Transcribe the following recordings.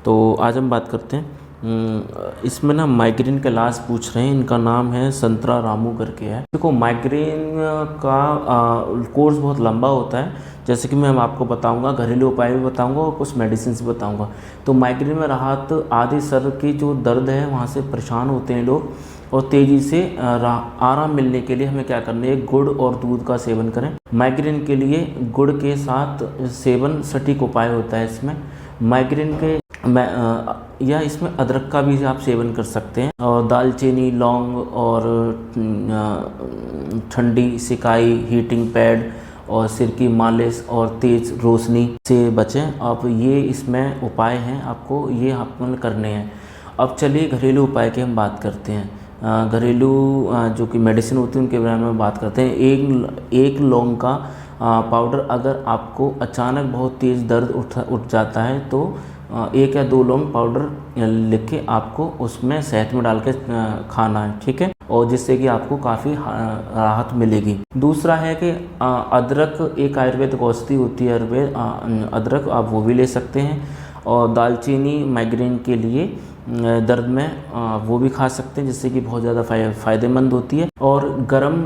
तो आज हम बात करते हैं इसमें ना माइग्रेन का इलाज पूछ रहे हैं। इनका नाम है संतरा रामू करके है। देखो माइग्रेन का कोर्स बहुत लंबा होता है, जैसे कि मैं आपको बताऊंगा, घरेलू उपाय भी बताऊंगा और कुछ मेडिसिन भी बताऊंगा। तो माइग्रेन में राहत, आदि सर की जो दर्द है वहाँ से परेशान होते हैं लोग, और तेज़ी से आराम मिलने के लिए हमें क्या करना है, गुड़ और दूध का सेवन करें। माइग्रेन के लिए गुड़ के साथ सेवन सटीक उपाय होता है। इसमें माइग्रेन के या इसमें अदरक का भी आप सेवन कर सकते हैं, और दालचीनी, लौंग और ठंडी सिकाई, हीटिंग पैड और सिर की मालिश और तेज़ रोशनी से बचें। अब ये इसमें उपाय हैं, आपको ये आपको करने हैं। अब चलिए घरेलू उपाय की हम बात करते हैं। घरेलू जो कि मेडिसिन होती है उनके बारे में बात करते हैं। एक लौंग का पाउडर, अगर आपको अचानक बहुत तेज़ दर्द उठ जाता है तो 1 या 2 लौंग पाउडर लिख के आपको उसमें शहद में डाल के खाना है, ठीक है, और जिससे कि आपको काफ़ी राहत मिलेगी। दूसरा है कि अदरक एक आयुर्वेदिक औषधि होती है, अदरक आप वो भी ले सकते हैं। और दालचीनी माइग्रेन के लिए दर्द में वो भी खा सकते हैं, जिससे कि बहुत ज़्यादा फ़ायदेमंद होती है। और गरम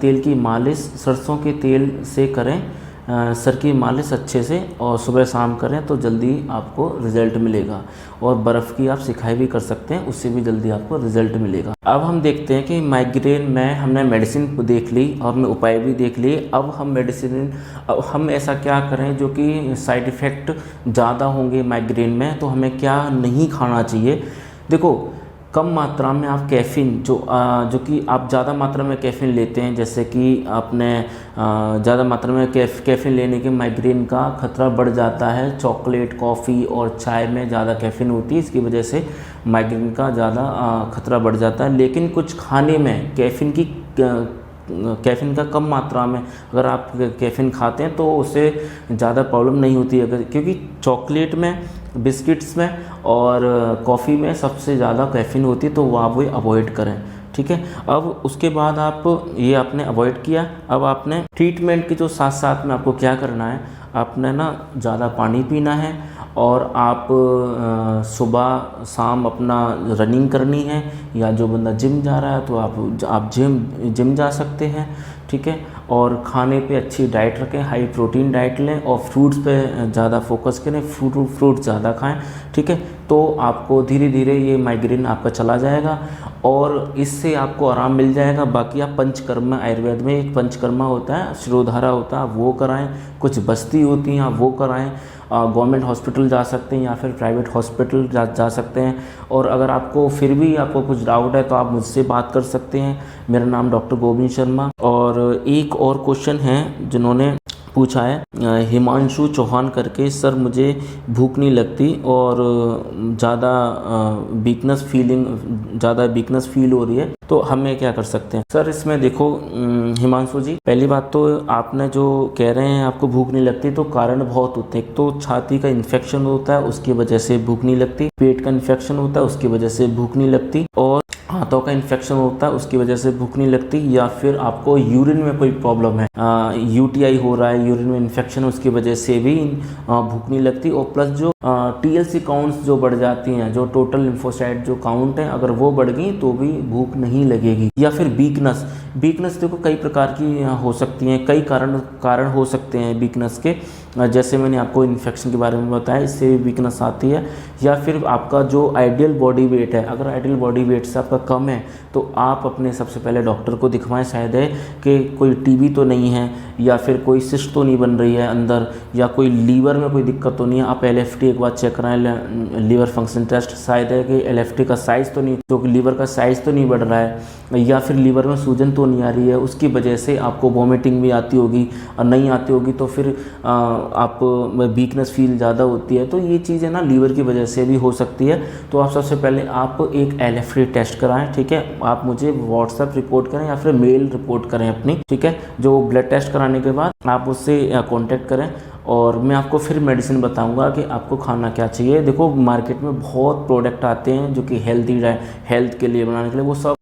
तेल की मालिश सरसों के तेल से करें, सर की मालिश अच्छे से, और सुबह शाम करें तो जल्दी आपको रिज़ल्ट मिलेगा। और बर्फ़ की आप सिकाई भी कर सकते हैं, उससे भी जल्दी आपको रिज़ल्ट मिलेगा। अब हम देखते हैं कि माइग्रेन में हमने मेडिसिन देख ली और हमने उपाय भी देख लिए। अब हम ऐसा क्या करें जो कि साइड इफ़ेक्ट ज़्यादा होंगे माइग्रेन में, तो हमें क्या नहीं खाना चाहिए। देखो, कम मात्रा में आप कैफ़ीन जो कि आप ज़्यादा मात्रा में कैफ़ीन लेते हैं, जैसे कि आपने ज़्यादा मात्रा में कैफ़ीन लेने के माइग्रेन का खतरा बढ़ जाता है। चॉकलेट, कॉफ़ी और चाय में ज़्यादा कैफ़ीन होती है, इसकी वजह से माइग्रेन का ज़्यादा खतरा बढ़ जाता है। लेकिन कुछ खाने में कैफ़ीन का कम मात्रा में अगर आप कैफ़ीन खाते हैं तो उससे ज़्यादा प्रॉब्लम नहीं होती है, क्योंकि चॉकलेट में, बिस्किट्स में और कॉफ़ी में सबसे ज़्यादा कैफ़ीन होती है, तो वो आप अवॉइड करें, ठीक है। अब उसके बाद आप ये आपने अवॉइड किया, अब आपने ट्रीटमेंट के जो साथ साथ में आपको क्या करना है, आपने ना ज़्यादा पानी पीना है, और आप सुबह शाम अपना रनिंग करनी है, या जो बंदा जिम जा रहा है तो आप जिम जा सकते हैं, ठीक है। और खाने पे अच्छी डाइट रखें, हाई प्रोटीन डाइट लें, और फ्रूट्स पे ज़्यादा फोकस करें, फ्रूट ज़्यादा खाएं, ठीक है। तो आपको धीरे धीरे ये माइग्रेन आपका चला जाएगा और इससे आपको आराम मिल जाएगा। बाकी आप पंचकर्मा, आयुर्वेद में एक पंचकर्मा होता है, शिरोधारा होता है, वो कराएं। कुछ बस्ती होती हैं, आप वो कराएं। गवर्नमेंट हॉस्पिटल जा सकते हैं या फिर प्राइवेट हॉस्पिटल जा सकते हैं। और अगर आपको फिर भी आपको कुछ डाउट है तो आप मुझसे बात कर सकते हैं। मेरा नाम डॉक्टर गोविंद शर्मा। और एक और क्वेश्चन है जिन्होंने पूछा है, हिमांशु चौहान करके, सर मुझे भूख नहीं लगती और ज़्यादा वीकनेस फील हो रही है, तो हमें क्या कर सकते हैं। सर इसमें देखो हिमांशु जी, पहली बात तो आपने जो कह रहे हैं आपको भूख नहीं लगती, तो कारण बहुत होते हैं। एक तो छाती का इन्फेक्शन होता है, उसकी वजह से भूख नहीं लगती। पेट का इन्फेक्शन होता है, उसकी वजह से भूख नहीं लगती। और हाथों का इन्फेक्शन होता है, उसकी वजह से भूख नहीं लगती। या फिर आपको यूरिन में कोई प्रॉब्लम है, यूटीआई हो रहा है, यूरिन में इन्फेक्शन, उसकी वजह से भी भूख नहीं लगती। और प्लस जो टीएलसी काउंट्स जो बढ़ जाती हैं, जो टोटल लिम्फोसाइट जो काउंट है, अगर वो बढ़ गई तो भी भूख नहीं लगेगी। या फिर वीकनेस देखो कई प्रकार की हो सकती हैं, कई कारण हो सकते हैं वीकनेस के। जैसे मैंने आपको इन्फेक्शन के बारे में बताया, इससे भी वीकनेस आती है। या फिर आपका जो आइडियल बॉडी वेट है, अगर आइडियल बॉडी वेट से आपका कम है तो आप अपने सबसे पहले डॉक्टर को दिखवाएं। शायद है कि कोई टीबी तो नहीं है, या फिर कोई सिस्ट तो नहीं बन रही है अंदर, या कोई लीवर में कोई दिक्कत तो नहीं है। आप एलएफटी एक बार चेक कराएं, लीवर फंक्शन टेस्ट। शायद है कि एलएफटी का साइज़ तो नहीं, जो कि लीवर का साइज़ तो नहीं बढ़ रहा है, या फिर लीवर में सूजन तो नहीं आ रही है, उसकी वजह से आपको वॉमिटिंग भी आती होगी, और नहीं आती होगी तो फिर आप वीकनेस फील ज़्यादा होती है। तो ये चीज़ें ना लीवर की वजह से भी हो सकती है। तो आप सबसे पहले आप एक एलएफटी टेस्ट कराएं, ठीक है। आप मुझे व्हाट्सएप रिपोर्ट करें या फिर मेल रिपोर्ट करें अपनी, ठीक है। जो ब्लड टेस्ट कराने के बाद आप उससे कांटेक्ट करें और मैं आपको फिर मेडिसिन बताऊंगा कि आपको खाना क्या चाहिए। देखो मार्केट में बहुत प्रोडक्ट आते हैं जो कि हेल्थ के लिए बनाने के लिए, वो सब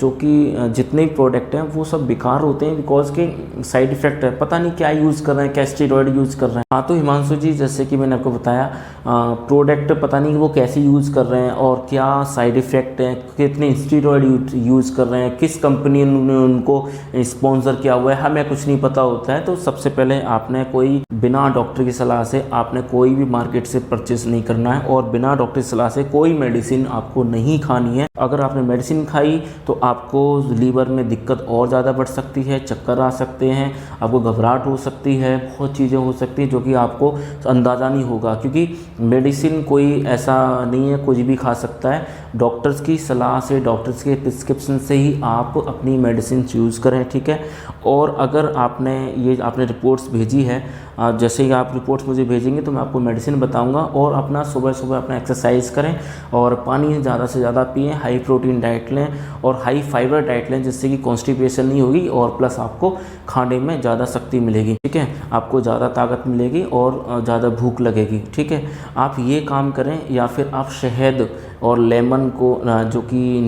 जो कि जितने भी प्रोडक्ट हैं वो सब बेकार होते हैं, बिकॉज के साइड इफ़ेक्ट है, पता नहीं क्या यूज़ कर रहे हैं, क्या स्टेरॉयड यूज़ कर रहे हैं। हाँ तो हिमांशु जी, जैसे कि मैंने आपको बताया प्रोडक्ट पता नहीं वो कैसे यूज़ कर रहे हैं और क्या साइड इफ़ेक्ट हैं, कितने स्टेरॉयड यूज़ कर रहे हैं, किस कंपनी ने उनको स्पॉन्सर किया हुआ है, हमें कुछ नहीं पता होता है। तो सबसे पहले आपने कोई बिना डॉक्टर की सलाह से आपने कोई भी मार्केट से परचेस नहीं करना है और बिना डॉक्टर की सलाह से कोई मेडिसिन आपको नहीं खानी है। अगर आपने मेडिसिन खाई तो आपको लीवर में दिक्कत और ज़्यादा बढ़ सकती है, चक्कर आ सकते हैं, आपको घबराहट हो सकती है, बहुत चीज़ें हो सकती हैं जो कि आपको अंदाज़ा नहीं होगा, क्योंकि मेडिसिन कोई ऐसा नहीं है कुछ भी खा सकता है। डॉक्टर्स की सलाह से, डॉक्टर्स के प्रिस्क्रिप्शन से ही आप अपनी मेडिसिन यूज़ करें, ठीक है। और अगर आपने रिपोर्ट्स भेजी है, जैसे ही आप रिपोर्ट्स मुझे भेजेंगे तो मैं आपको मेडिसिन बताऊंगा। और अपना सुबह सुबह अपना एक्सरसाइज करें और पानी ज़्यादा से ज़्यादा पिएं, हाई प्रोटीन डाइट लें और हाई फाइबर डाइट लें, जिससे कि कॉन्स्टिपेशन नहीं होगी और प्लस आपको खाने में ज़्यादा शक्ति मिलेगी, ठीक है, आपको ज़्यादा ताकत मिलेगी और ज़्यादा भूख लगेगी, ठीक है। आप ये काम करें, या फिर आप शहद और लेमन को जो कि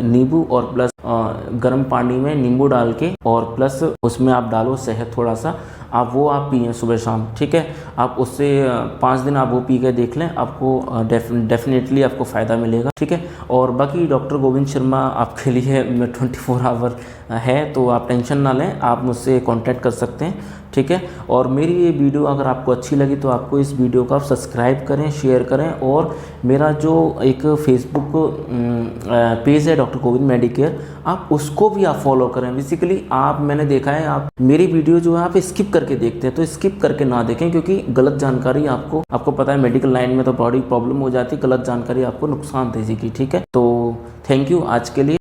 नींबू और प्लस गर्म पानी में नींबू डाल के और प्लस उसमें आप डालो शहद थोड़ा सा, आप पिए सुबह शाम, ठीक है। आप उससे 5 दिन आप वो पी के देख लें, आपको डेफिनेटली आपको फ़ायदा मिलेगा, ठीक है। और बाकी डॉक्टर गोविंद शर्मा आपके लिए 24 आवर है, तो आप टेंशन ना लें, आप मुझसे कांटेक्ट कर सकते हैं, ठीक है। और मेरी ये वीडियो अगर आपको अच्छी लगी तो आपको इस वीडियो को आप सब्सक्राइब करें, शेयर करें, और मेरा जो एक फेसबुक पेज है डॉक्टर गोविंद मेडिकेयर, आप उसको भी आप फॉलो करें। बेसिकली मैंने देखा है आप मेरी वीडियो जो है आप स्किप करके देखते हैं, तो स्किप करके ना देखें, क्योंकि गलत जानकारी आपको पता है मेडिकल लाइन में तो बड़ी प्रॉब्लम हो जाती है, गलत जानकारी आपको नुकसान देगी, ठीक है। तो थैंक यू आज के लिए।